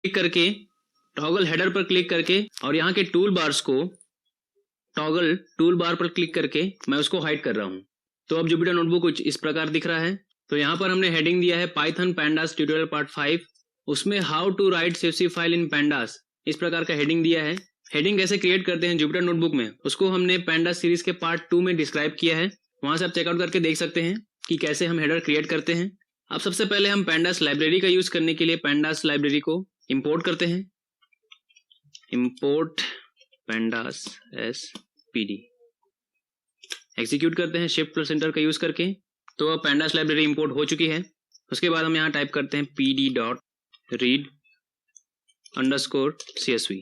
Click करके toggle header पर click करके और यहाँ के टूल बार्स को टॉगल टूल बार पर क्लिक करके मैं उसको हाइड कर रहा हूँ। तो अब जुपिटर नोटबुक कुछ इस प्रकार दिख रहा है। तो यहाँ पर हमने हेडिंग दिया है पाइथन पैंडास ट्यूटोरियल पार्ट 5, उसमें how to write CSV file in pandas, इस प्रकार का हेडिंग दिया है। हेडिंग कैसे क्रिएट करते हैं जुपिटर नोटबुक में, उसको हमने पैंडास सीरीज के पार्ट 2 में डिस्क्राइब किया है, वहां से आप चेकआउट करके देख सकते हैं कि कैसे हम हेडर क्रिएट करते हैं। अब सबसे पहले हम पैंडास लाइब्रेरी का यूज करने के लिए पैंडास लाइब्रेरी को इंपोर्ट करते हैं। इंपोर्ट पैंडास एसपीडी एग्जीक्यूट करते हैं शिफ्ट प्लस एंटर का यूज करके। तो अब पैंडास लाइब्रेरी इंपोर्ट हो चुकी है। उसके बाद हम यहाँ टाइप करते हैं pd.read_csv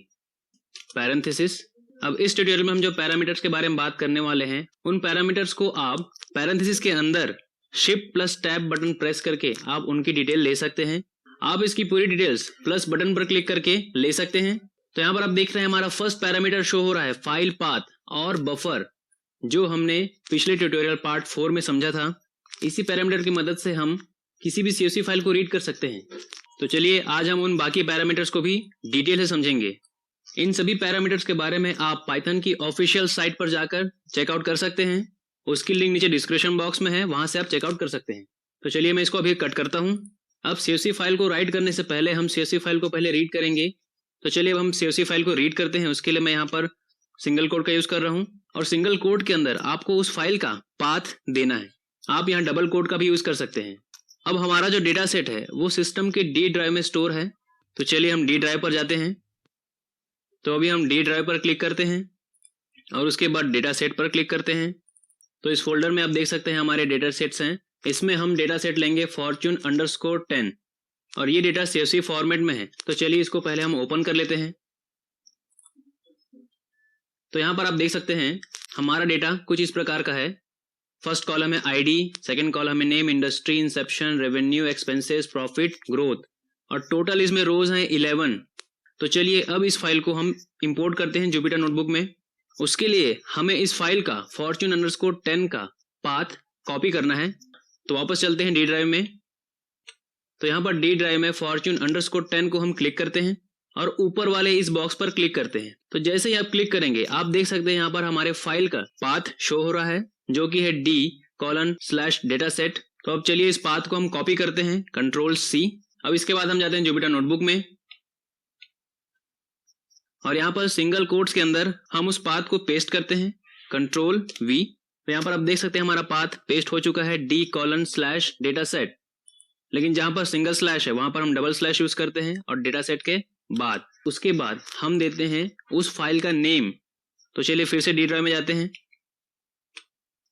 पैरेंथेसिस। अब इस ट्यूटोरियल में हम जो पैरामीटर्स के बारे में बात करने वाले हैं, उन पैरामीटर्स को आप पैरेंथेसिस के अंदर shift plus tab button press करके आप उनकी डिटेल ले सकते हैं। आप इसकी पूरी डिटेल्स प्लस बटन पर क्लिक करके ले सकते हैं। तो यहाँ पर आप देख रहे हैं हमारा फर्स्ट पैरामीटर शो हो रहा है फाइल पाथ और बफर, जो हमने पिछले ट्यूटोरियल पार्ट 4 में समझा था। इसी पैरामीटर की मदद से हम किसी भी सीएसवी फाइल को रीड कर सकते हैं। तो चलिए आज हम उन बाकी पैरामीटर्स को भी डिटेल से समझेंगे। इन सभी पैरामीटर्स के बारे में आप पाइथन की ऑफिशियल साइट पर जाकर चेकआउट कर सकते हैं, उसकी लिंक नीचे डिस्क्रिप्शन बॉक्स में है, वहां से आप चेकआउट कर सकते हैं। तो चलिए मैं इसको अभी कट करता हूं। अब सीएसवी फाइल को राइट करने से पहले हम सीएसवी फाइल को पहले रीड करेंगे। तो चलिए अब हम सीएसवी फाइल को रीड करते हैं। उसके लिए मैं यहाँ पर सिंगल कोट का यूज कर रहा हूँ और सिंगल कोट के अंदर आपको उस फाइल का पाथ देना है। आप यहाँ डबल कोट का भी यूज कर सकते हैं। अब हमारा जो डेटा सेट है वो सिस्टम के डी ड्राइव में स्टोर है। तो चलिए हम डी ड्राइव पर जाते हैं। तो अभी हम डी ड्राइव पर क्लिक करते हैं और उसके बाद डेटा सेट पर क्लिक करते हैं। तो इस फोल्डर में आप देख सकते हैं हमारे डेटा सेट्स हैं। इसमें हम डेटा सेट लेंगे fortune_10 और ये डेटा सीएसवी फॉर्मेट में है। तो चलिए इसको पहले हम ओपन कर लेते हैं। तो यहाँ पर आप देख सकते हैं हमारा डेटा कुछ इस प्रकार का है। फर्स्ट कॉलम है आईडी, सेकंड कॉलम है name, industry, Inception, revenue, expenses, profit, growth और टोटल इसमें रोज हैं 11। तो चलिए अब इस फाइल को हम इंपोर्ट करते हैं जुपिटर नोटबुक में। उसके लिए हमें इस फाइल का fortune_10 का पाथ कॉपी करना है। तो वापस चलते हैं डी ड्राइव में। तो यहाँ पर डी ड्राइव में fortune_10 को हम क्लिक करते हैं और ऊपर वाले इस बॉक्स पर क्लिक करते हैं। तो जैसे ही आप क्लिक करेंगे आप देख सकते हैं यहाँ पर हमारे फाइल का पाथ शो हो रहा है, जो कि है d:/dataset। तो अब चलिए इस पाथ को हम कॉपी करते हैं, Ctrl+C। अब इसके बाद हम जाते हैं जुपिटर नोटबुक में और यहाँ पर सिंगल कोट्स के अंदर हम उस पाथ को पेस्ट करते हैं, Ctrl+V। तो यहाँ पर आप देख सकते हैं हमारा पाथ पेस्ट हो चुका है d:/dataset। लेकिन जहां पर सिंगल स्लैश है वहां पर हम डबल स्लैश यूज करते हैं और डेटा सेट के बाद उसके बाद हम देते हैं उस फाइल का नेम। तो चलिए फिर से डी ड्राइव में जाते हैं।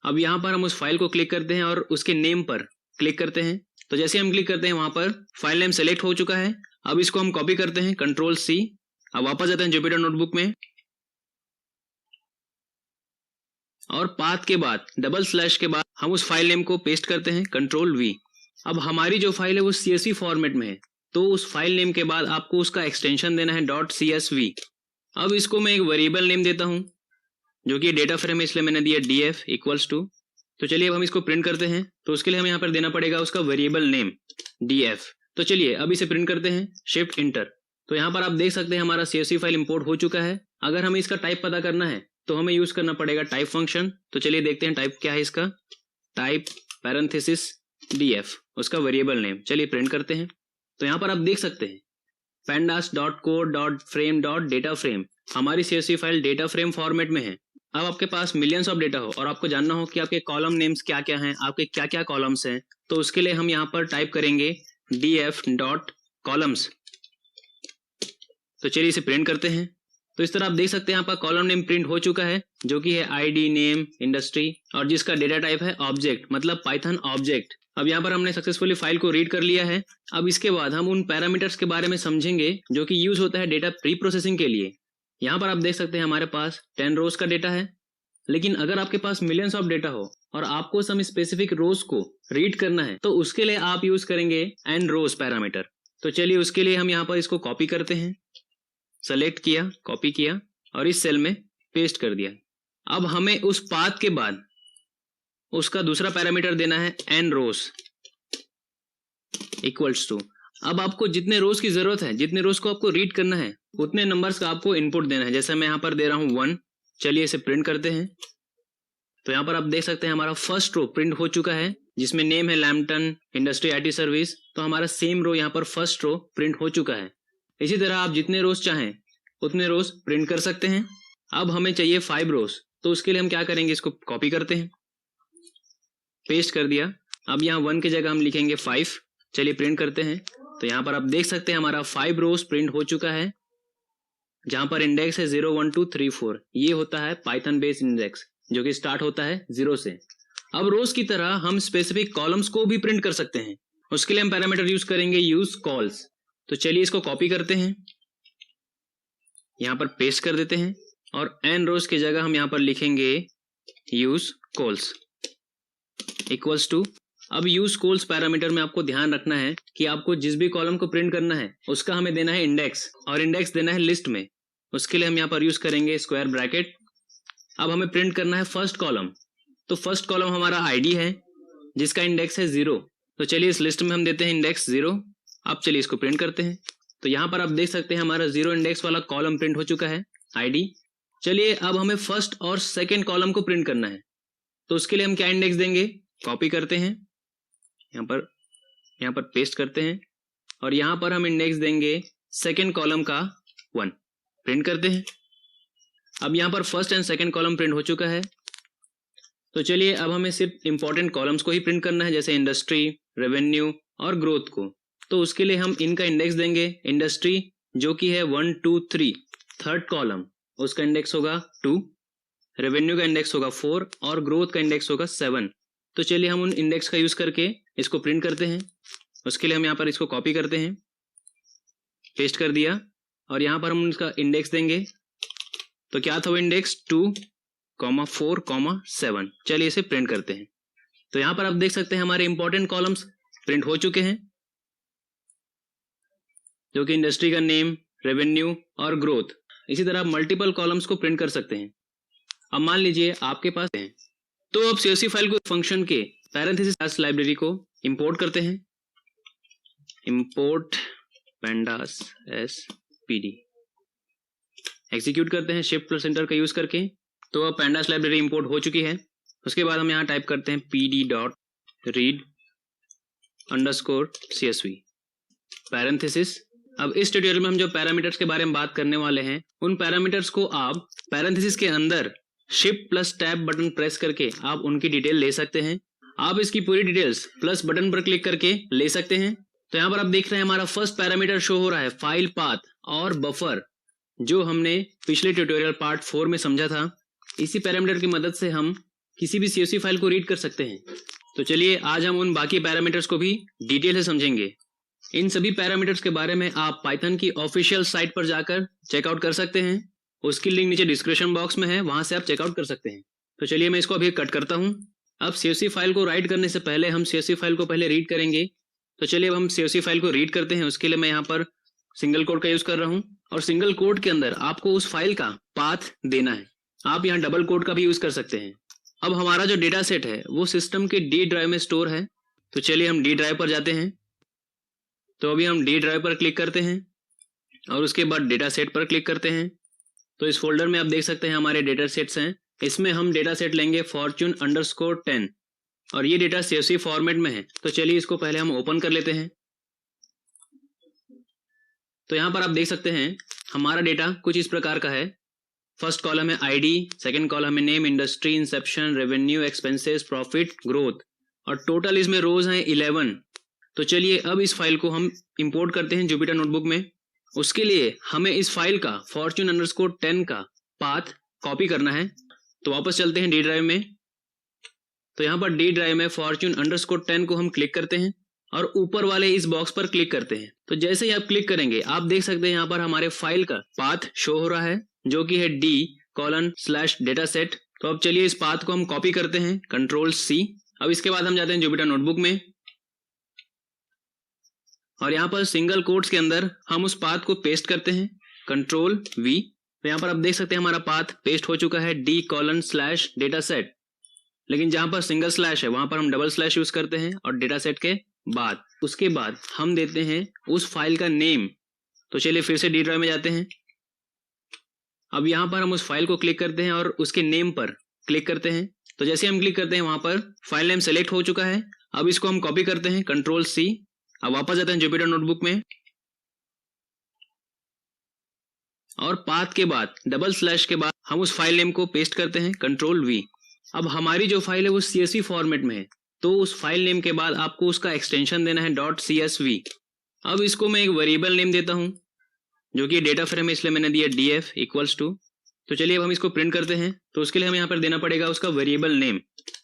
अब यहाँ पर हम उस फाइल को क्लिक करते हैं और उसके नेम पर क्लिक करते हैं। तो जैसे हम क्लिक करते हैं वहां पर फाइल नेम सेलेक्ट हो चुका है। अब इसको हम कॉपी करते हैं, Ctrl+C। अब वापस जाते हैं जुपिटर नोटबुक में और पाथ के बाद डबल स्लैश के बाद हम उस फाइल नेम को पेस्ट करते हैं, Ctrl+V। अब हमारी जो फाइल है वो CSV फॉर्मेट में है। तो उस फाइल नेम के बाद आपको उसका एक्सटेंशन देना है .csv। अब इसको मैं एक वेरिएबल नेम देता हूं, जो कि डेटा फ्रेम है, इसलिए मैंने दिया df = तो चलिए अब हम इसको प्रिंट करते हैं। तो उसके लिए हमें यहाँ पर देना पड़ेगा उसका वेरिएबल नेम df। तो चलिए अब इसे प्रिंट करते हैं, शिफ्ट इंटर। तो यहाँ पर आप देख सकते हैं हमारा CSV फाइल इंपोर्ट हो चुका है। अगर हमें इसका टाइप पता करना है तो हमें यूज करना पड़ेगा टाइप फंक्शन। तो चलिए देखते हैं टाइप क्या है इसका, टाइप पैरेंथेसिस df, उसका वेरिएबल नेम। चलिए प्रिंट करते हैं। तो यहाँ पर आप देख सकते हैं pandas.code.frame.dataframe हमारी CSV file data frame format में है। अब आपके पास मिलियंस ऑफ डेटा हो और आपको जानना हो कि आपके कॉलम नेम्स क्या क्या हैं, आपके क्या क्या कॉलम्स हैं, तो उसके लिए हम यहाँ पर टाइप करेंगे df.columns। तो चलिए इसे प्रिंट करते हैं। तो इस तरह आप देख सकते हैं आपका कॉलम नेम प्रिंट हो चुका है, जो कि है आईडी, नेम, इंडस्ट्री और जिसका डेटा टाइप है ऑब्जेक्ट, मतलब पाइथन ऑब्जेक्ट। अब यहाँ पर हमने सक्सेसफुली फाइल को रीड कर लिया है। अब इसके बाद हम उन पैरामीटर्स के बारे में समझेंगे जो कि यूज होता है डेटा प्री प्रोसेसिंग के लिए। यहाँ पर आप देख सकते हैं हमारे पास 10 रोज का डेटा है। लेकिन अगर आपके पास मिलियंस ऑफ डेटा हो और आपको सम स्पेसिफिक रोज को रीड करना है तो उसके लिए आप यूज करेंगे n रोज पैरामीटर। तो चलिए उसके लिए हम यहाँ पर इसको कॉपी करते हैं, सेलेक्ट किया, कॉपी किया और इस सेल में पेस्ट कर दिया। अब हमें उस पाथ के बाद उसका दूसरा पैरामीटर देना है n रोज = अब आपको जितने रोज की जरूरत है, जितने रोज को आपको रीड करना है, उतने नंबर्स का आपको इनपुट देना है। जैसे मैं यहाँ पर दे रहा हूँ 1। चलिए इसे प्रिंट करते हैं। तो यहाँ पर आप देख सकते हैं हमारा फर्स्ट रो प्रिंट हो चुका है, जिसमें नेम है लैम्पटन इंडस्ट्री आईटी सर्विस। तो हमारा सेम रो यहाँ पर फर्स्ट रो प्रिंट हो चुका है। इसी तरह आप जितने रोज चाहें उतने रोज प्रिंट कर सकते हैं। अब हमें चाहिए 5 रोज, तो उसके लिए हम क्या करेंगे, इसको कॉपी करते हैं, पेस्ट कर दिया। अब यहाँ 1 की जगह हम लिखेंगे 5। चलिए प्रिंट करते हैं। तो यहाँ पर आप देख सकते हैं हमारा 5 रोज प्रिंट हो चुका है, जहां पर इंडेक्स है 0 1 2 3 4। ये होता है पाइथन बेस्ड इंडेक्स, जो कि स्टार्ट होता है 0 से। अब रोज की तरह हम स्पेसिफिक कॉलम्स को भी प्रिंट कर सकते हैं। उसके लिए हम पैरामीटर यूज करेंगे यूज कॉल्स। तो चलिए इसको कॉपी करते हैं, यहाँ पर पेस्ट कर देते हैं और n रोज की जगह हम यहाँ पर लिखेंगे यूज कॉल्स इक्वल्स टू। अब यूज कॉल्स पैरामीटर में आपको ध्यान रखना है कि आपको जिस भी कॉलम को प्रिंट करना है उसका हमें देना है इंडेक्स, और इंडेक्स देना है लिस्ट में। उसके लिए हम यहाँ पर यूज करेंगे स्क्वायर ब्रैकेट। अब हमें प्रिंट करना है फर्स्ट कॉलम। तो फर्स्ट कॉलम हमारा आईडी है, जिसका इंडेक्स है 0। तो चलिए इस लिस्ट में हम देते हैं इंडेक्स 0। अब चलिए इसको प्रिंट करते हैं। तो यहाँ पर आप देख सकते हैं हमारा 0 इंडेक्स वाला कॉलम प्रिंट हो चुका है, आईडी। चलिए अब हमें फर्स्ट और सेकेंड कॉलम को प्रिंट करना है। तो उसके लिए हम क्या इंडेक्स देंगे, कॉपी करते हैं, यहाँ पर पेस्ट करते हैं और यहाँ पर हम इंडेक्स देंगे सेकेंड कॉलम का 1। प्रिंट करते हैं। अब यहाँ पर first and second column print हो चुका है। तो चलिए अब हमें सिर्फ इंपॉर्टेंट कॉलम्स को ही प्रिंट करना है, जैसे इंडस्ट्री, रेवेन्यू और ग्रोथ को। तो उसके लिए हम इनका इंडेक्स देंगे। इंडस्ट्री जो कि है 1 2 3, थर्ड कॉलम, उसका इंडेक्स होगा 2, रेवेन्यू का इंडेक्स होगा 4 और ग्रोथ का इंडेक्स होगा 7। तो चलिए हम उन इंडेक्स का यूज करके इसको प्रिंट करते हैं। उसके लिए हम यहाँ पर इसको कॉपी करते हैं, पेस्ट कर दिया और यहाँ पर हम इसका इंडेक्स देंगे। तो क्या था वो इंडेक्स 2, 4, 7। चलिए इसे प्रिंट करते हैं। तो यहाँ पर आप देख सकते हैं हमारे इंपॉर्टेंट कॉलम्स प्रिंट हो चुके हैं, जो कि इंडस्ट्री का नेम, रेवेन्यू और ग्रोथ। इसी तरह आप मल्टीपल कॉलम्स को प्रिंट कर सकते हैं। अब मान लीजिए आपके पास है, तो अब CSV फाइल को फंक्शन के पैरेंथेसिस लाइब्रेरी को इंपोर्ट करते हैं। इंपोर्ट pandas spd, एग्जीक्यूट करते हैं shift+enter का यूज करके। तो अब pandas लाइब्रेरी इंपोर्ट हो चुकी है। उसके बाद हम यहाँ टाइप करते हैं pd.read_csv पैरेंथेसिस। अब इस ट्यूटोरियल में हम जो पैरामीटर्स के बारे में बात करने वाले हैं, उन पैरामीटर्स को आप पैरेंथेसिस के अंदर Shift+Tab बटन प्रेस करके आप उनकी डिटेल ले सकते हैं। आप इसकी पूरी डिटेल्स प्लस बटन पर क्लिक करके ले सकते हैं। तो यहाँ पर आप देख रहे हैं हमारा फर्स्ट पैरामीटर शो हो रहा है, फाइल पाथ और बफर, जो हमने पिछले ट्यूटोरियल पार्ट 4 में समझा था। इसी पैरामीटर की मदद से हम किसी भी CSV फाइल को रीड कर सकते हैं। तो चलिए आज हम उन बाकी पैरामीटर्स को भी डिटेल से समझेंगे। इन सभी पैरामीटर्स के बारे में आप पाइथन की ऑफिशियल साइट पर जाकर चेकआउट कर सकते हैं। उसकी लिंक नीचे डिस्क्रिप्शन बॉक्स में है, वहां से आप चेकआउट कर सकते हैं। तो चलिए मैं इसको अभी कट करता हूं। अब CSV फाइल को राइट करने से पहले हम CSV फाइल को पहले रीड करेंगे। तो चलिए अब हम CSV फाइल को रीड करते हैं। उसके लिए मैं यहाँ पर सिंगल कोट का यूज कर रहा हूँ और सिंगल कोट के अंदर आपको उस फाइल का पाथ देना है। आप यहाँ डबल कोट का भी यूज कर सकते हैं। अब हमारा जो डेटा सेट है वो सिस्टम के D ड्राइव में स्टोर है। तो चलिए हम D ड्राइव पर जाते हैं। तो अभी हम D ड्राइव पर क्लिक करते हैं और उसके बाद डेटा सेट पर क्लिक करते हैं। तो इस फोल्डर में आप देख सकते हैं हमारे डेटा सेट्स हैं। इसमें हम डेटा सेट लेंगे fortune_10 और ये डेटा CSV फॉर्मेट में है। तो चलिए इसको पहले हम ओपन कर लेते हैं। तो यहाँ पर आप देख सकते हैं हमारा डेटा कुछ इस प्रकार का है। फर्स्ट कॉलम है आईडी, सेकंड कॉलम है name, industry, Inception, revenue, expenses, profit, growth और टोटल इसमें रोज हैं 11। तो चलिए अब इस फाइल को हम इंपोर्ट करते हैं जुपिटर नोटबुक में। उसके लिए हमें इस फाइल का fortune_10 का पाथ कॉपी करना है। तो वापस चलते हैं D ड्राइव में। तो यहाँ पर D ड्राइव में fortune_10 को हम क्लिक करते हैं और ऊपर वाले इस बॉक्स पर क्लिक करते हैं। तो जैसे ही आप क्लिक करेंगे आप देख सकते हैं यहाँ पर हमारे फाइल का पाथ शो हो रहा है, जो कि है D:/dataset। तो अब चलिए इस पाथ को हम कॉपी करते हैं, Ctrl+C। अब इसके बाद हम जाते हैं जुपिटर नोटबुक में और यहाँ पर सिंगल कोट्स के अंदर हम उस पाथ को पेस्ट करते हैं, Ctrl+V। तो यहाँ पर आप देख सकते हैं हमारा पाथ पेस्ट हो चुका है D:/dataset। लेकिन जहाँ पर सिंगल स्लैश है वहां पर हम डबल स्लैश यूज करते हैं और डेटा सेट के बाद उसके बाद हम देते हैं उस फाइल का नेम। तो चलिए फिर से डी ड्राइव में जाते हैं। अब यहाँ पर हम उस फाइल को क्लिक करते हैं और उसके नेम पर क्लिक करते हैं। तो जैसे हम क्लिक करते हैं वहां पर फाइल नेम सेलेक्ट हो चुका है। अब इसको हम कॉपी करते हैं, कंट्रोल सी। अब वापस जाते हैं जुपिटर नोटबुक में और पाथ के बाद डबल स्लैश के बाद हम उस फाइल नेम को पेस्ट करते हैं, कंट्रोल वी। अब हमारी जो फाइल है वो CSV फॉर्मेट में है, तो उस फाइल नेम के बाद आपको उसका एक्सटेंशन देना है .csv। अब इसको मैं एक वेरिएबल नेम देता हूं जो कि डेटा फ्रेम है, इसलिए मैंने दिया df इक्वल्स टू। तो चलिए अब हम इसको प्रिंट करते हैं। तो उसके लिए हमें यहाँ पर देना पड़ेगा उसका वेरिएबल नेम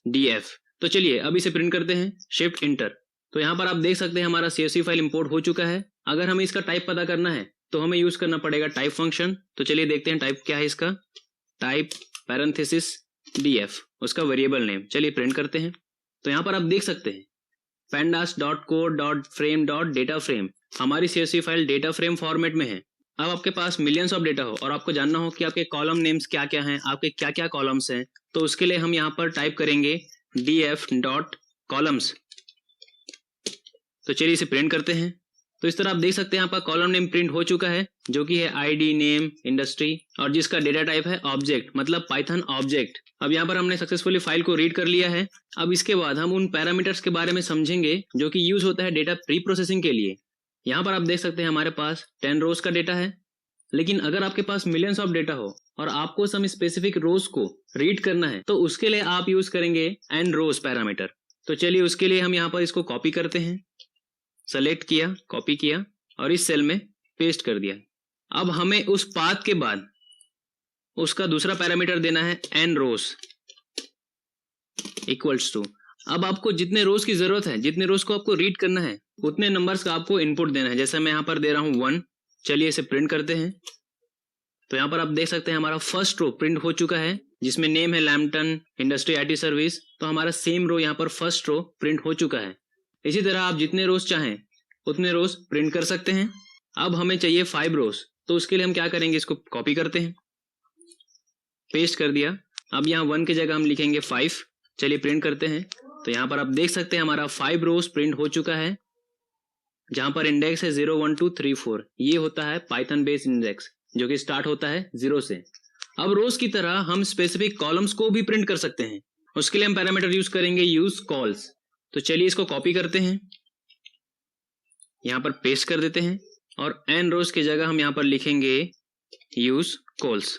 df। तो चलिए अब इसे प्रिंट करते हैं, शिफ्ट इंटर। तो यहाँ पर आप देख सकते हैं हमारा CSV फाइल इंपोर्ट हो चुका है। अगर हमें इसका टाइप पता करना है तो हमें यूज करना पड़ेगा टाइप फंक्शन। तो चलिए देखते हैं टाइप क्या है इसका, टाइप पैरेंथेसिस df, उसका वेरिएबल नेम। चलिए प्रिंट करते हैं। तो यहाँ पर आप देख सकते हैं pandas.code.frame.dataFrame हमारी CSV file data frame format में है। अब आपके पास मिलियंस ऑफ डेटा हो और आपको जानना हो कि आपके कॉलम नेम्स क्या क्या हैं, आपके क्या क्या कॉलम्स हैं, तो उसके लिए हम यहाँ पर टाइप करेंगे df.columns। तो चलिए इसे प्रिंट करते हैं। तो इस तरह आप देख सकते हैं आपका कॉलम नेम प्रिंट हो चुका है जो कि है ID, नेम, इंडस्ट्री और जिसका डेटा टाइप है ऑब्जेक्ट, मतलब पाइथन ऑब्जेक्ट। अब यहाँ पर हमने सक्सेसफुली फाइल को रीड कर लिया है। अब इसके बाद हम उन पैरामीटर्स के बारे में समझेंगे जो कि यूज होता है डेटा प्री प्रोसेसिंग के लिए। यहाँ पर आप देख सकते हैं हमारे पास 10 रोज का डेटा है, लेकिन अगर आपके पास मिलियंस ऑफ डेटा हो और आपको सम स्पेसिफिक रोज को रीड करना है तो उसके लिए आप यूज करेंगे n रोज पैरामीटर। तो चलिए उसके लिए हम यहाँ पर इसको कॉपी करते हैं, सेलेक्ट किया, कॉपी किया और इस सेल में पेस्ट कर दिया। अब हमें उस पाथ के बाद उसका दूसरा पैरामीटर देना है n रोज इक्वल्स टू। अब आपको जितने रोज की जरूरत है, जितने रोज को आपको रीड करना है, उतने नंबर्स का आपको इनपुट देना है। जैसे मैं यहाँ पर दे रहा हूँ 1। चलिए इसे प्रिंट करते हैं। तो यहाँ पर आप देख सकते हैं हमारा फर्स्ट रो प्रिंट हो चुका है जिसमें नेम है लैम्पटन इंडस्ट्री IT सर्विस। तो हमारा सेम रो यहाँ पर फर्स्ट रो प्रिंट हो चुका है। इसी तरह आप जितने रोज चाहें उतने रोज प्रिंट कर सकते हैं। अब हमें चाहिए 5 रोज, तो उसके लिए हम क्या करेंगे, इसको कॉपी करते हैं, पेस्ट कर दिया। अब यहाँ 1 की जगह हम लिखेंगे 5। चलिए प्रिंट करते हैं। तो यहाँ पर आप देख सकते हैं हमारा 5 रोज प्रिंट हो चुका है जहां पर इंडेक्स है 0 1 2 3 4। ये होता है पाइथन बेस्ड इंडेक्स जो कि स्टार्ट होता है 0 से। अब रोज की तरह हम स्पेसिफिक कॉलम्स को भी प्रिंट कर सकते हैं। उसके लिए हम पैरामीटर यूज करेंगे यूज कॉल्स। तो चलिए इसको कॉपी करते हैं, यहाँ पर पेस्ट कर देते हैं और n रोज की जगह हम यहाँ पर लिखेंगे यूज कॉल्स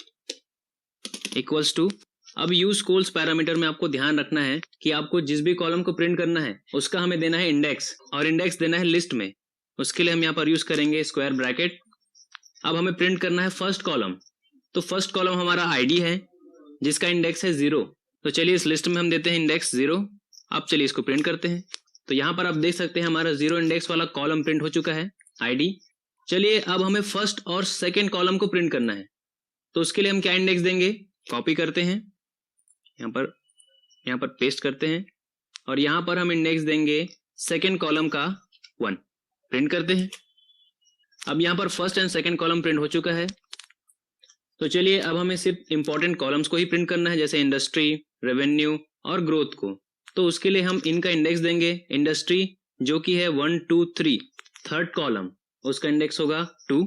इक्वल्स टू। अब यूज कॉल्स पैरामीटर में आपको ध्यान रखना है कि आपको जिस भी कॉलम को प्रिंट करना है उसका हमें देना है इंडेक्स और इंडेक्स देना है लिस्ट में। उसके लिए हम यहाँ पर यूज करेंगे स्क्वायर ब्रैकेट। अब हमें प्रिंट करना है फर्स्ट कॉलम। तो फर्स्ट कॉलम हमारा ID है जिसका इंडेक्स है 0। तो चलिए इस लिस्ट में हम देते हैं इंडेक्स 0। अब चलिए इसको प्रिंट करते हैं। तो यहाँ पर आप देख सकते हैं हमारा 0 इंडेक्स वाला कॉलम प्रिंट हो चुका है ID। चलिए अब हमें फर्स्ट और सेकेंड कॉलम को प्रिंट करना है। तो उसके लिए हम क्या इंडेक्स देंगे, कॉपी करते हैं, यहाँ पर पेस्ट करते हैं और यहाँ पर हम इंडेक्स देंगे सेकेंड कॉलम का 1। प्रिंट करते हैं। अब यहाँ पर first and second column print हो चुका है। तो चलिए अब हमें सिर्फ इंपॉर्टेंट कॉलम्स को ही प्रिंट करना है, जैसे इंडस्ट्री, रेवेन्यू और ग्रोथ को। तो उसके लिए हम इनका इंडेक्स देंगे। इंडस्ट्री जो कि है 1 2 3, थर्ड कॉलम, उसका इंडेक्स होगा 2,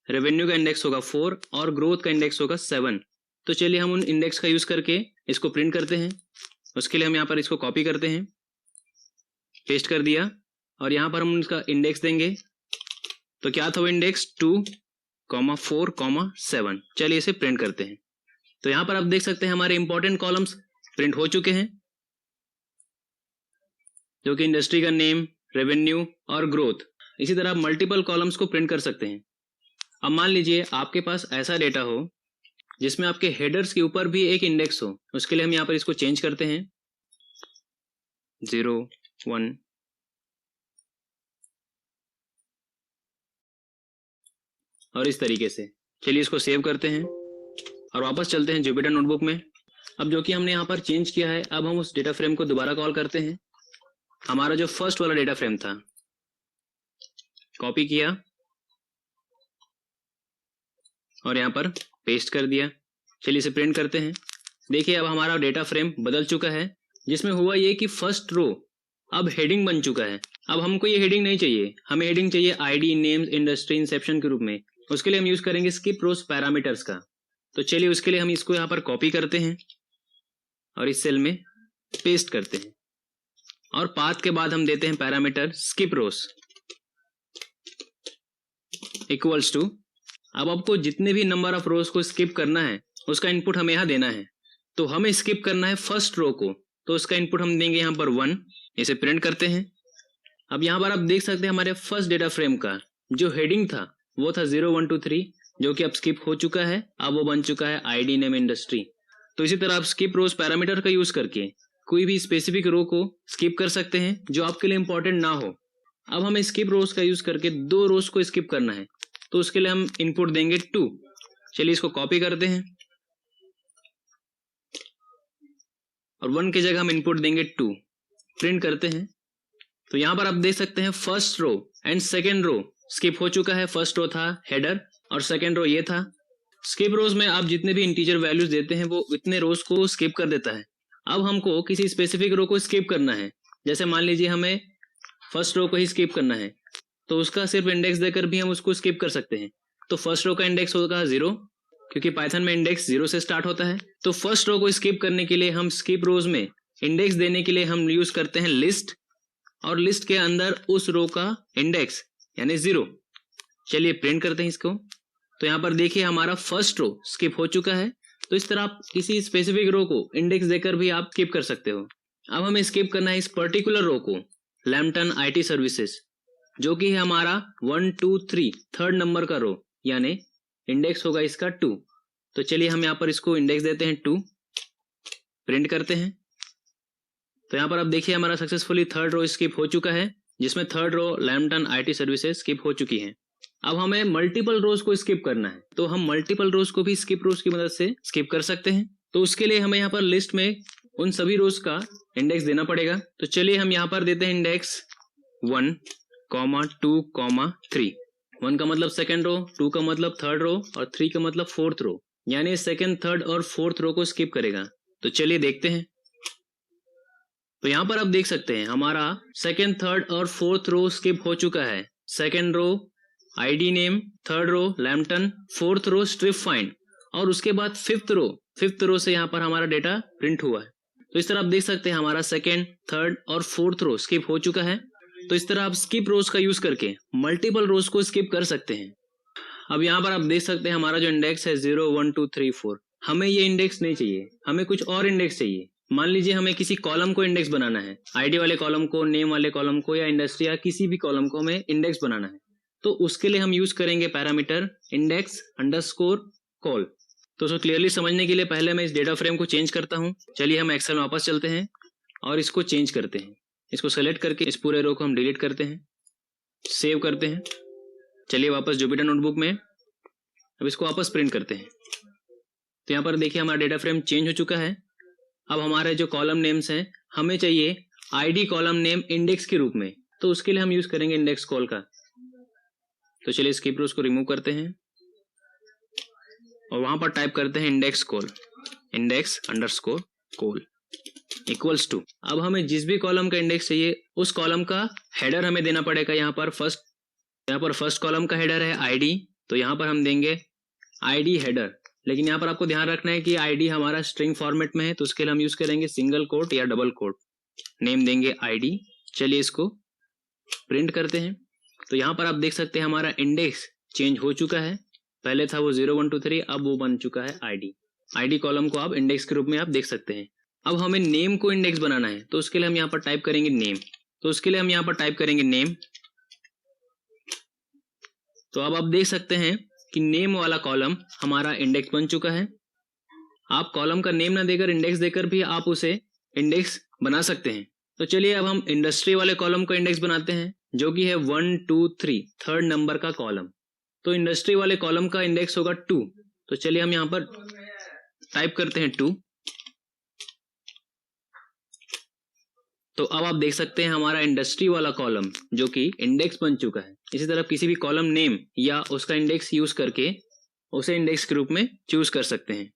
रेवेन्यू का इंडेक्स होगा 4 और ग्रोथ का इंडेक्स होगा 7। तो चलिए हम उन इंडेक्स का यूज करके इसको प्रिंट करते हैं। उसके लिए हम यहाँ पर इसको कॉपी करते हैं, पेस्ट कर दिया और यहाँ पर हम इसका इंडेक्स देंगे। तो क्या था वो इंडेक्स 2, 4, 7। चलिए इसे प्रिंट करते हैं। तो यहाँ पर आप देख सकते हैं हमारे इंपॉर्टेंट कॉलम्स प्रिंट हो चुके हैं जो कि इंडस्ट्री का नेम, रेवेन्यू और ग्रोथ। इसी तरह आप मल्टीपल कॉलम्स को प्रिंट कर सकते हैं। अब मान लीजिए आपके पास ऐसा डेटा हो जिसमें आपके हेडर्स के ऊपर भी एक इंडेक्स हो। उसके लिए हम यहाँ पर इसको चेंज करते हैं 0 1 और इस तरीके से। चलिए इसको सेव करते हैं और वापस चलते हैं जुपिटर नोटबुक में। अब जो कि हमने यहाँ पर चेंज किया है, अब हम उस डेटा फ्रेम को दोबारा कॉल करते हैं। हमारा जो फर्स्ट वाला डेटा फ्रेम था, कॉपी किया और यहाँ पर पेस्ट कर दिया। चलिए इसे प्रिंट करते हैं। देखिए अब हमारा डेटा फ्रेम बदल चुका है, जिसमें हुआ ये कि फर्स्ट रो अब हेडिंग बन चुका है। अब हमको ये हेडिंग नहीं चाहिए, हमें हेडिंग चाहिए आईडी, नेम्स, इंडस्ट्री, इंसेप्शन के रूप में। उसके लिए हम यूज करेंगे स्किप रोज पैरामीटर्स का। तो चलिए उसके लिए हम इसको यहाँ पर कॉपी करते हैं और इस सेल में पेस्ट करते हैं और पाथ के बाद हम देते हैं parameter skip rows equals to. अब आपको जितने भी नंबर ऑफ रोज को स्किप करना है उसका इनपुट हमें यहाँ देना है। तो हमें स्किप करना है फर्स्ट रो को, तो उसका इनपुट हम देंगे यहाँ पर 1। इसे प्रिंट करते हैं। अब यहाँ पर आप देख सकते हैं हमारे फर्स्ट डेटा फ्रेम का जो हेडिंग था वो था 0 1 2 3, जो कि अब स्किप हो चुका है। अब वो बन चुका है आईडी, नेम, इंडस्ट्री। तो इसी तरह आप स्किप रोज पैरामीटर का यूज करके कोई भी स्पेसिफिक रो को स्किप कर सकते हैं जो आपके लिए इंपॉर्टेंट ना हो। अब हमें स्किप रोज का यूज करके 2 रोज को स्किप करना है, तो उसके लिए हम इनपुट देंगे 2। चलिए इसको कॉपी करते हैं और 1 की जगह हम इनपुट देंगे 2। प्रिंट करते हैं। तो यहाँ पर आप देख सकते हैं first row and second row skip हो चुका है। फर्स्ट रो था हेडर और सेकेंड रो ये था। स्किप रोज में आप जितने भी इंटीजर वैल्यूज देते हैं वो इतने रोज को स्किप कर देता है। अब हमको किसी स्पेसिफिक रो को स्किप करना है, जैसे मान लीजिए हमें फर्स्ट रो को ही स्किप करना है, तो उसका सिर्फ इंडेक्स देकर भी हम उसको स्किप कर सकते हैं। तो फर्स्ट रो का इंडेक्स होगा 0, क्योंकि पाइथन में इंडेक्स 0 से स्टार्ट होता है। तो फर्स्ट रो को स्किप करने के लिए हम स्किप रोज में इंडेक्स देने के लिए हम यूज करते हैं लिस्ट, और लिस्ट के अंदर उस रो का इंडेक्स यानी 0। चलिए प्रिंट करते हैं इसको। तो यहाँ पर देखिए हमारा फर्स्ट रो स्किप हो चुका है। तो इस तरह आप किसी स्पेसिफिक रो को इंडेक्स देकर भी आप स्किप कर सकते हो। अब हमें स्किप करना है इस पर्टिकुलर रो को, लैम्पटन आईटी सर्विसेज, जो कि है हमारा 1 2 3 थर्ड नंबर का रो, यानी इंडेक्स होगा इसका 2। तो चलिए हम यहाँ पर इसको इंडेक्स देते हैं 2। प्रिंट करते हैं। तो यहाँ पर आप देखिए हमारा सक्सेसफुली थर्ड रो स्किप हो चुका है, जिसमें third row Lampton IT services skip हो चुकी है। अब हमें मल्टीपल रोज को स्किप करना है, तो हम मल्टीपल रोज को भी स्किप रोज की मदद से स्किप कर सकते हैं। तो उसके लिए हमें यहाँ पर लिस्ट में उन सभी रोज का इंडेक्स देना पड़ेगा। तो चलिए हम यहाँ पर देते हैं इंडेक्स 1, 2, 3। 1 का मतलब सेकेंड रो, 2 का मतलब थर्ड रो और 3 का मतलब फोर्थ रो, यानी सेकेंड, थर्ड और फोर्थ रो को स्किप करेगा। तो चलिए देखते हैं। तो यहाँ पर आप देख सकते हैं हमारा सेकेंड, थर्ड और फोर्थ रो स्किप हो चुका है। Second row ID name, third row Lampton, fourth row strip find, और उसके बाद फिफ्थ रो से यहाँ पर हमारा डेटा प्रिंट हुआ है। तो इस तरह आप देख सकते हैं हमारा सेकेंड, थर्ड और फोर्थ रो स्किप हो चुका है। तो इस तरह आप स्किप रोज का यूज करके मल्टीपल रोज को स्किप कर सकते हैं। अब यहाँ पर आप देख सकते हैं हमारा जो इंडेक्स है 0 1 2 3 4, हमें ये इंडेक्स नहीं चाहिए, हमें कुछ और इंडेक्स चाहिए। मान लीजिए हमें किसी कॉलम को इंडेक्स बनाना है, आईडी वाले कॉलम को, नेम वाले कॉलम को, या इंडस्ट्री या किसी भी कॉलम को हमें इंडेक्स बनाना है। तो उसके लिए हम यूज करेंगे पैरामीटर इंडेक्स अंडरस्कोर कॉल। तो उसको क्लियरली समझने के लिए पहले मैं इस डेटा फ्रेम को चेंज करता हूँ। चलिए हम एक्सेल में वापस चलते हैं और इसको चेंज करते हैं। इसको सेलेक्ट करके इस पूरे रो को हम डिलीट करते हैं, सेव करते हैं। चलिए वापस जुपिटर नोटबुक में अब इसको वापस प्रिंट करते हैं। तो यहाँ पर देखिए हमारा डेटा फ्रेम चेंज हो चुका है। अब हमारे जो कॉलम नेम्स हैं हमें चाहिए आईडी कॉलम नेम इंडेक्स के रूप में, तो उसके लिए हम यूज करेंगे इंडेक्स कॉल का। तो चलिए स्किप रोज को रिमूव करते हैं और वहां पर टाइप करते हैं index col, index underscore col equals to. अब हमें जिस भी कॉलम का इंडेक्स चाहिए उस कॉलम का हेडर हमें देना पड़ेगा। यहाँ पर फर्स्ट कॉलम का हेडर है आईडी, तो यहाँ पर हम देंगे आईडी हेडर। लेकिन यहाँ पर आपको ध्यान रखना है कि आईडी हमारा स्ट्रिंग फॉर्मेट में है, तो उसके लिए हम यूज करेंगे सिंगल कोट या डबल कोट। नेम देंगे आईडी। चलिए इसको प्रिंट करते हैं। तो यहाँ पर आप देख सकते हैं हमारा इंडेक्स चेंज हो चुका है। पहले था वो 0 1 2 3, अब वो बन चुका है आईडी। आईडी कॉलम को आप इंडेक्स के रूप में आप देख सकते हैं। अब हमें नेम को इंडेक्स बनाना है, तो उसके लिए हम यहाँ पर टाइप करेंगे नेम। तो उसके लिए हम यहाँ पर टाइप करेंगे नेम। तो अब आप देख सकते हैं कि नेम वाला कॉलम हमारा इंडेक्स बन चुका है। आप कॉलम का नेम ना देकर इंडेक्स देकर भी आप उसे इंडेक्स बना सकते हैं। तो चलिए अब हम इंडस्ट्री वाले कॉलम का इंडेक्स बनाते हैं, जो कि है 1 2 3 थर्ड नंबर का कॉलम। तो इंडस्ट्री वाले कॉलम का इंडेक्स होगा 2। तो चलिए हम यहाँ पर टाइप करते हैं 2। तो अब आप देख सकते हैं हमारा इंडस्ट्री वाला कॉलम जो कि इंडेक्स बन चुका है। इसी तरह किसी भी कॉलम नेम या उसका इंडेक्स यूज करके उसे इंडेक्स के रूप में चूज कर सकते हैं।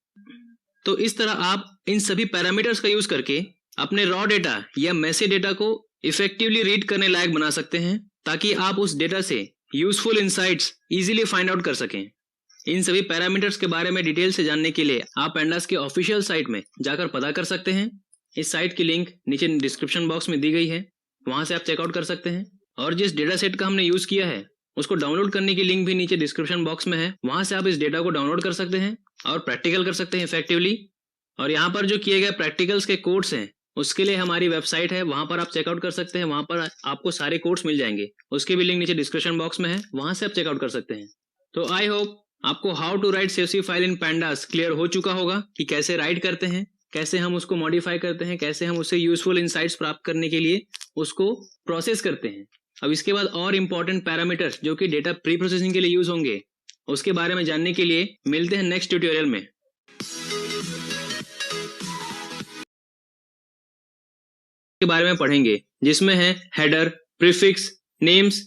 तो इस तरह आप इन सभी पैरामीटर्स का यूज करके अपने रॉ डेटा या मैसेज डेटा को इफेक्टिवली रीड करने लायक बना सकते हैं ताकि आप उस डेटा से useful insights easily find out कर सकें। इन सभी पैरामीटर्स के बारे में डिटेल से जानने के लिए आप पेंडास के ऑफिशियल साइट में जाकर पता कर सकते हैं। इस साइट की लिंक नीचे डिस्क्रिप्शन बॉक्स में दी गई है, वहां से आप चेकआउट कर सकते हैं। और जिस डेटा सेट का हमने यूज किया है उसको डाउनलोड करने की लिंक भी नीचे डिस्क्रिप्शन बॉक्स में है, वहां से आप इस डेटा को डाउनलोड कर सकते हैं और प्रैक्टिकल कर सकते हैं इफेक्टिवली। और यहाँ पर जो किए गए प्रैक्टिकल्स के कोड्स हैं उसके लिए हमारी वेबसाइट है, वहां पर आप चेकआउट कर सकते हैं। वहां पर आपको सारे कोड्स मिल जाएंगे, उसके भी लिंक नीचे डिस्क्रिप्शन बॉक्स में है, वहां से आप चेकआउट कर सकते हैं। तो आई होप आपको how to write CSV file in pandas clear हो चुका होगा कि कैसे राइट करते हैं, कैसे हम उसको मॉडिफाई करते हैं, कैसे हम उससे यूजफुल इंसाइट्स प्राप्त करने के लिए उसको प्रोसेस करते हैं। अब इसके बाद और इम्पोर्टेंट पैरामीटर्स जो कि डेटा प्री प्रोसेसिंग के लिए यूज होंगे उसके बारे में जानने के लिए मिलते हैं नेक्स्ट ट्यूटोरियल में। के बारे में पढ़ेंगे जिसमें है हेडर, प्रीफिक्स, नेम्स।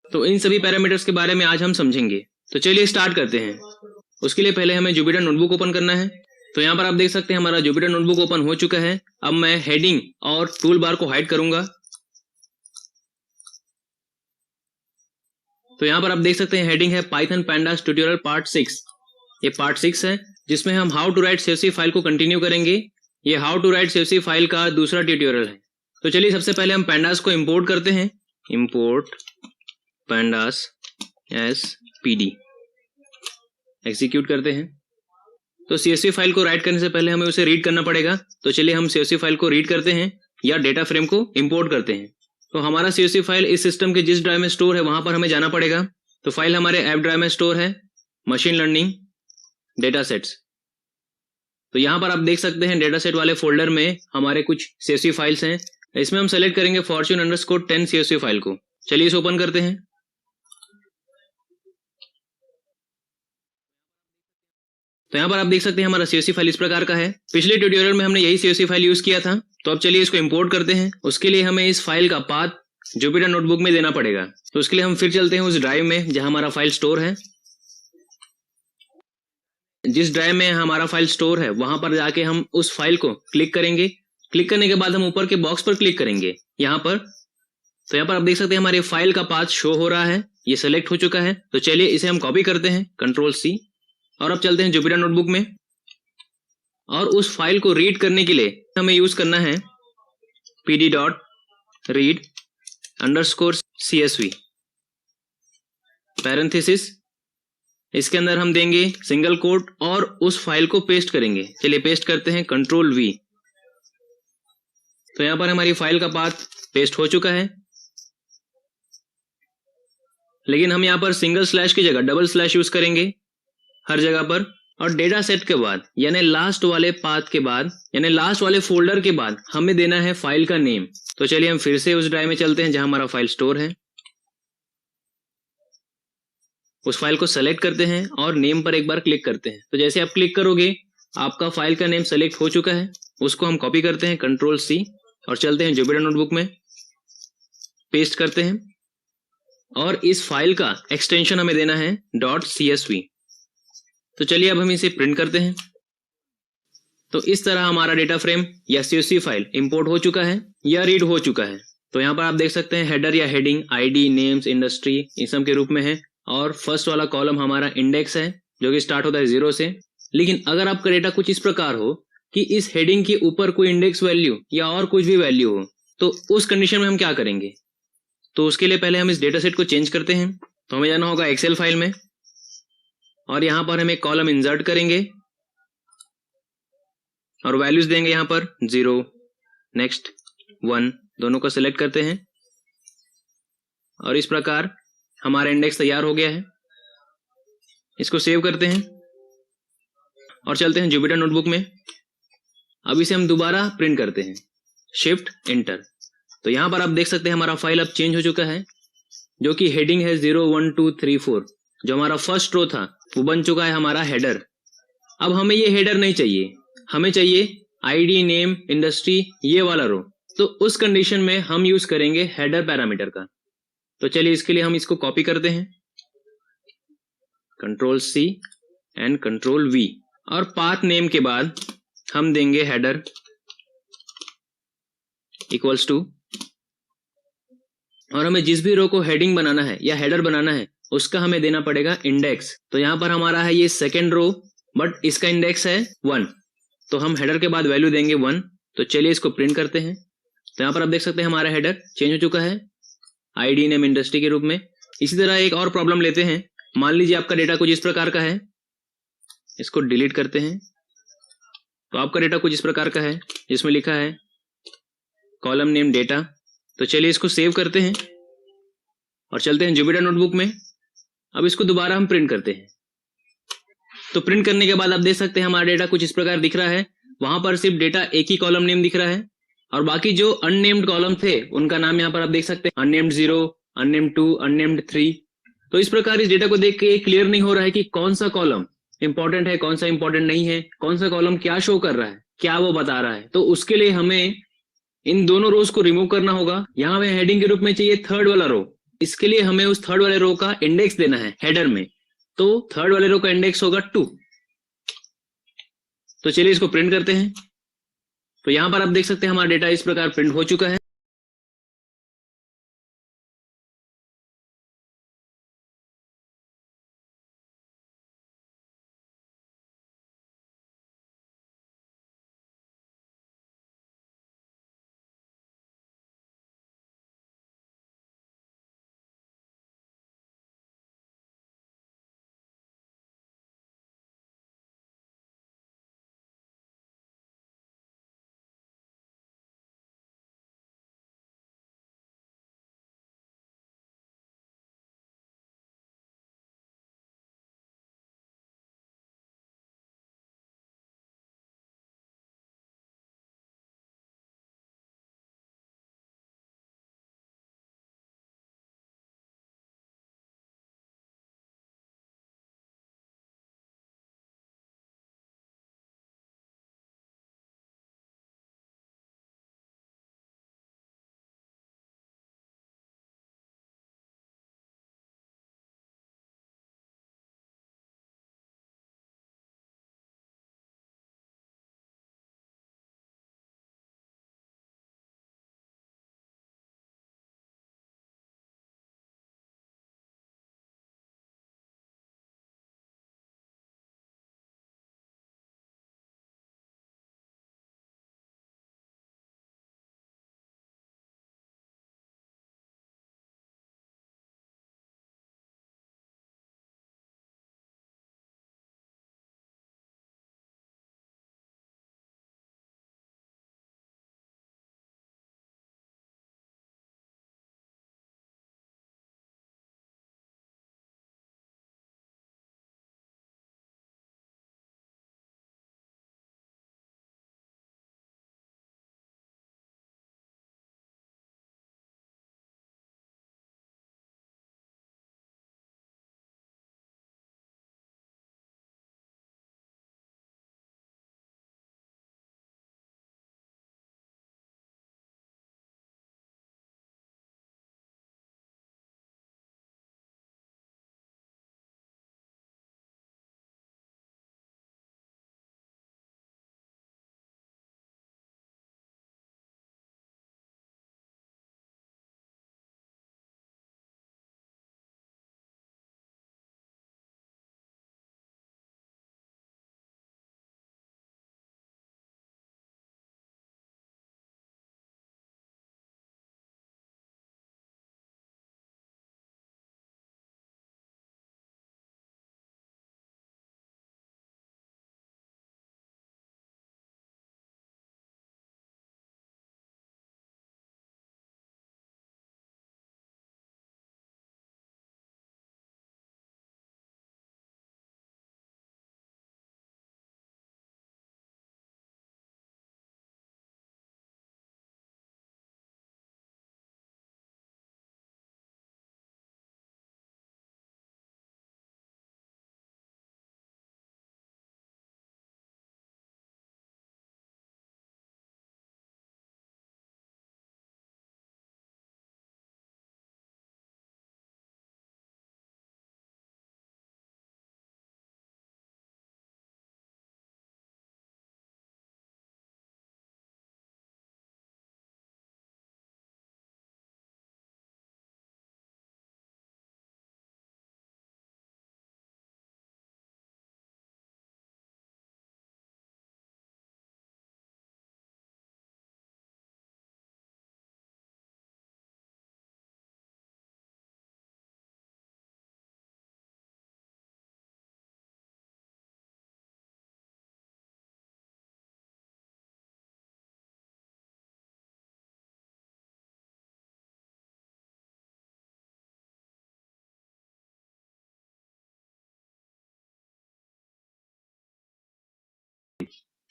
तो इन सभी पैरामीटर्स के बारे में आज हम समझेंगे। तो चलिए स्टार्ट करते हैं। उसके लिए पहले हमें जुपिटर नोटबुक ओपन करना है। तो यहाँ पर आप देख सकते हैं हमारा जुपिटर नोटबुक ओपन हो चुका है। अब मैं हेडिंग और टूल बार को हाइड करूंगा। तो यहाँ पर आप देख सकते हैं हेडिंग है पाइथन पैंडास ट्यूटोरियल पार्ट 6। ये पार्ट 6 है जिसमें हम how to write CSV file को कंटिन्यू करेंगे। ये how to write CSV file का दूसरा ट्यूटोरियल है। तो चलिए सबसे पहले हम पैंडास को इंपोर्ट करते हैं। Import pandas S PD execute करते हैं। तो CSV फाइल को राइट करने से पहले हमें उसे रीड करना पड़ेगा। तो चलिए हम CSV फाइल को रीड करते हैं या डेटा फ्रेम को इंपोर्ट करते हैं। तो हमारा CSV फाइल इस सिस्टम के जिस ड्राइव में स्टोर है वहां पर हमें जाना पड़ेगा। तो फाइल हमारे ऐप ड्राइव में स्टोर है, मशीन लर्निंग डेटा सेट्स। तो यहाँ पर आप देख सकते हैं डेटा सेट वाले फोल्डर में हमारे कुछ CSV फाइल्स हैं। इसमें हम सेलेक्ट करेंगे fortune_10 CSV फाइल को। चलिए इसे ओपन करते हैं। तो यहाँ पर आप देख सकते हैं हमारा CSV फाइल इस प्रकार का है। पिछले ट्यूटोरियल में हमने यही CSV फाइल यूज किया था। तो अब चलिए इसको इंपोर्ट करते हैं। उसके लिए हमें इस फाइल का पाथ जुपिटर नोटबुक में देना पड़ेगा। तो उसके लिए हम फिर चलते हैं उस ड्राइव में जहां हमारा फाइल स्टोर है। जिस ड्राइव में हमारा फाइल स्टोर है वहां पर जाके हम उस फाइल को क्लिक करेंगे। क्लिक करने के बाद हम ऊपर के बॉक्स पर क्लिक करेंगे यहाँ पर। तो यहाँ पर आप देख सकते हैं हमारे फाइल का पाथ शो हो रहा है, ये सेलेक्ट हो चुका है। तो चलिए इसे हम कॉपी करते हैं, Ctrl+C। और अब चलते हैं जुपिटर नोटबुक में और उस फाइल को रीड करने के लिए हमें यूज करना है pd.read_CSV पैरेंथेसिस। इसके अंदर हम देंगे सिंगल कोट और उस फाइल को पेस्ट करेंगे। चलिए पेस्ट करते हैं, Ctrl+V। तो यहाँ पर हमारी फाइल का पाथ पेस्ट हो चुका है, लेकिन हम यहाँ पर सिंगल स्लैश की जगह डबल स्लैश यूज करेंगे हर जगह पर। और डेटा सेट के बाद यानी लास्ट वाले पाथ के बाद यानी लास्ट वाले फोल्डर के बाद हमें देना है फाइल का नेम। तो चलिए हम फिर से उस ड्राइव में चलते हैं जहां हमारा फाइल स्टोर है। उस फाइल को सेलेक्ट करते हैं और नेम पर एक बार क्लिक करते हैं। तो जैसे आप क्लिक करोगे आपका फाइल का नेम सेलेक्ट हो चुका है। उसको हम कॉपी करते हैं, Ctrl+C, और चलते हैं जुपिटर नोटबुक में, पेस्ट करते हैं। और इस फाइल का एक्सटेंशन हमें देना है .csv। तो चलिए अब हम इसे प्रिंट करते हैं। तो इस तरह हमारा डेटा फ्रेम या CSV फाइल इंपोर्ट हो चुका है या रीड हो चुका है। तो यहाँ पर आप देख सकते हैं हेडर या heading ID, names, industry in सब के रूप में है। और फर्स्ट वाला कॉलम हमारा इंडेक्स है जो कि स्टार्ट होता है 0 से। लेकिन अगर आपका डेटा कुछ इस प्रकार हो कि इस हेडिंग के ऊपर कोई इंडेक्स वैल्यू या और कुछ भी वैल्यू हो, तो उस कंडीशन में हम क्या करेंगे? तो उसके लिए पहले हम इस डेटा सेट को चेंज करते हैं। तो हमें जाना होगा एक्सेल फाइल में और यहाँ पर हम एक कॉलम इंसर्ट करेंगे और वैल्यूज देंगे यहाँ पर 0, नेक्स्ट, 1 दोनों को सिलेक्ट करते हैं। और इस प्रकार हमारा इंडेक्स तैयार हो गया है। इसको सेव करते हैं और चलते हैं जुपिटर नोटबुक में। अब इसे हम दोबारा प्रिंट करते हैं, शिफ्ट एंटर। तो यहाँ पर आप देख सकते हैं हमारा फाइल अब चेंज हो चुका है, जो कि हेडिंग है 0, 1, 2, 3, 4। जो हमारा फर्स्ट रो था वो बन चुका है हमारा हेडर। अब हमें ये हेडर नहीं चाहिए, हमें चाहिए ID, नेम, इंडस्ट्री, ये वाला रो। तो उस कंडीशन में हम यूज करेंगे हेडर पैरामीटर का। तो चलिए इसके लिए हम इसको कॉपी करते हैं, Ctrl+C एंड Ctrl+V। और पाथ नेम के बाद हम देंगे हेडर इक्वल्स टू, और हमें जिस भी रो को हेडिंग बनाना है या हेडर बनाना है उसका हमें देना पड़ेगा इंडेक्स। तो यहाँ पर हमारा है ये सेकेंड रो, बट इसका इंडेक्स है 1, तो हम हेडर के बाद वैल्यू देंगे 1। तो चलिए इसको प्रिंट करते हैं। तो यहाँ पर आप देख सकते हैं हमारा हेडर चेंज हो चुका है आईडी नेम इंडस्ट्री के रूप में। इसी तरह एक और प्रॉब्लम लेते हैं। मान लीजिए आपका डेटा कुछ इस प्रकार का है, इसको डिलीट करते हैं। तो आपका डेटा कुछ इस प्रकार का है जिसमें लिखा है कॉलम नेम डेटा। तो चलिए इसको सेव करते हैं और चलते हैं जुपिटर नोटबुक में। अब इसको दोबारा हम प्रिंट करते हैं। तो प्रिंट करने के बाद आप देख सकते हैं हमारा डेटा कुछ इस प्रकार दिख रहा है। वहां पर सिर्फ डेटा एक ही कॉलम नेम दिख रहा है, और बाकी जो अननेम्ड कॉलम थे उनका नाम यहाँ पर आप देख सकते हैं, अननेम्ड 0, अननेम्ड 2, अननेम्ड 3। तो इस प्रकार इस डेटा को देख के क्लियर नहीं हो रहा है कि कौन सा कॉलम इंपॉर्टेंट है, कौन सा इंपॉर्टेंट नहीं है, कौन सा कॉलम क्या शो कर रहा है, क्या वो बता रहा है। तो उसके लिए हमें इन दोनों रोज को रिमूव करना होगा। यहाँ हमें हेडिंग के रूप में चाहिए थर्ड वाला रो। इसके लिए हमें उस थर्ड वाले रो का इंडेक्स देना है हेडर में। तो थर्ड वाले रो का इंडेक्स होगा 2। तो चलिए इसको प्रिंट करते हैं। तो यहां पर आप देख सकते हैं हमारा डेटा इस प्रकार प्रिंट हो चुका है।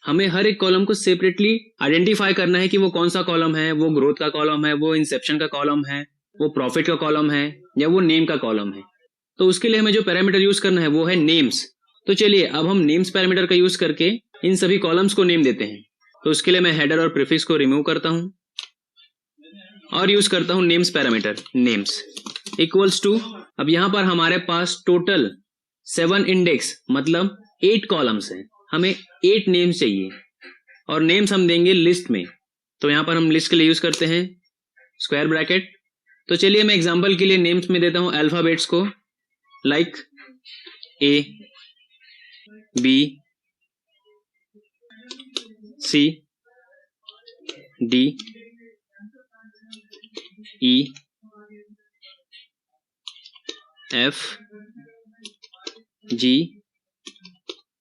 हमें हर एक कॉलम को सेपरेटली आइडेंटिफाई करना है कि वो कौन सा कॉलम है, वो ग्रोथ का कॉलम है, वो इंसेप्शन का कॉलम है, वो प्रॉफिट का कॉलम है, या वो नेम का कॉलम है। तो उसके लिए हमें जो पैरामीटर यूज करना है वो है नेम्स। तो चलिए अब हम नेम्स पैरामीटर का यूज करके इन सभी कॉलम्स को नेम देते हैं। तो उसके लिए मैं हेडर और प्रीफिक्स को रिमूव करता हूं और यूज करता हूं names parameter, names equals to, अब यहां पर हमारे पास टोटल 7 इंडेक्स मतलब 8 कॉलम्स हैं, हमें 8 नेम्स चाहिए और नेम्स हम देंगे लिस्ट में। तो यहां पर हम लिस्ट के लिए यूज करते हैं स्क्वायर ब्रैकेट। तो चलिए मैं एग्जांपल के लिए नेम्स में देता हूं अल्फाबेट्स को, like A, B, C, D, E, F, G,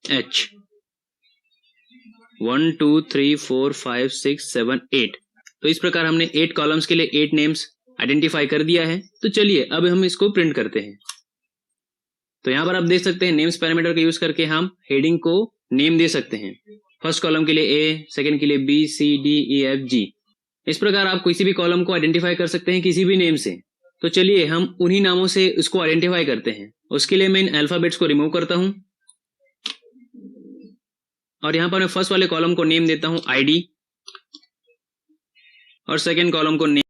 H, 1 2 3 4 5 6 7 8। तो इस प्रकार हमने 8 कॉलम्स के लिए 8 नेम्स आइडेंटिफाई कर दिया है। तो चलिए अब हम इसको प्रिंट करते हैं। तो यहां पर आप देख सकते हैं नेम्स पैरामीटर का यूज करके हम हेडिंग को नेम दे सकते हैं। फर्स्ट कॉलम के लिए ए, सेकंड के लिए B, C, D, E, F, जी। इस प्रकार आप किसी भी कॉलम को आइडेंटिफाई कर सकते हैं किसी भी नेम से। तो चलिए हम उन्हीं नामों से इसको आइडेंटिफाई करते हैं। उसके लिए मैं इन अल्फाबेट्स को रिमूव करता हूं और यहां पर मैं फर्स्ट वाले कॉलम को नेम देता हूं आईडी और सेकंड कॉलम को नेम